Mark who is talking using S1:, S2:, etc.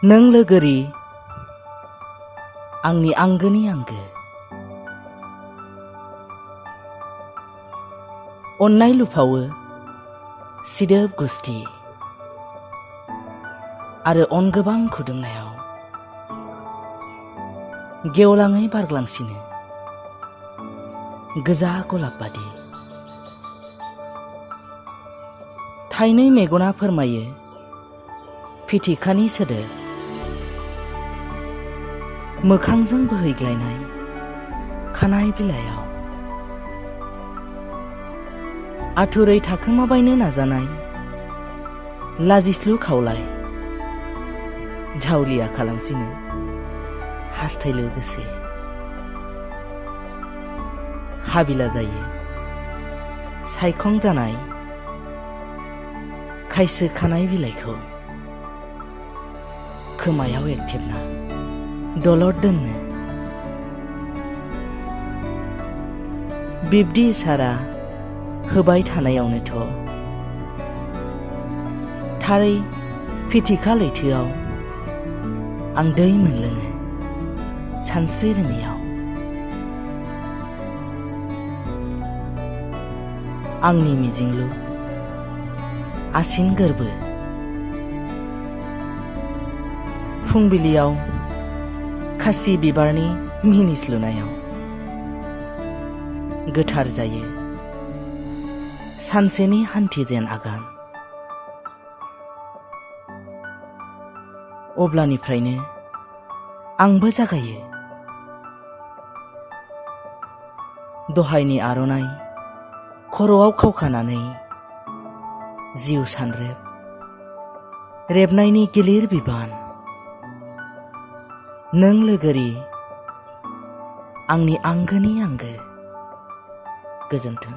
S1: नों लोगोरि आंनि आंगोनि आंगो। अननाय लुफावो सिदोब गुस्थि आरो अन गोबां खुदुमनायाव गेवलाङै बारग्लांसिनो गोजा गलाब बादि। थाइनै मेगना फोरमायो फिथिखानि सोदोब, मोखांजों बोहैग्लायनाय खानाय बिलाइयाव आथुरै थाखोमाबायनो नाजानाय लाजिस्लु खावलाय झावलिया खालामसिनो हास्थायलु गोसो। हाबिला जायो सायखं जानाय खायसो खानाय बिलाइखौ खोमायाव एरथेबना दलद दोननो। बिब्दि इसारा होबाय थानायावनोथ' थारै फिथिखा लैथोआव आं दै मोनलोङो सानस्रि रोङैयाव। आंनि मिजिंलु आसिन गोरबो फुंबिलियाव खासि बिबारनि मिनिस्लुनायाव गोथार जायो सानसेनि हान्थिजेन आगान। अब्लानिफ्रायनो आंबो जागायो दहायनि आर'नाइ खर'आव खावखानानै जिउ सानरेब रेबनायनि गिलिर बिबान। नों लोगोरि आंनि आंगोनि आंगो। गोजोन्थों।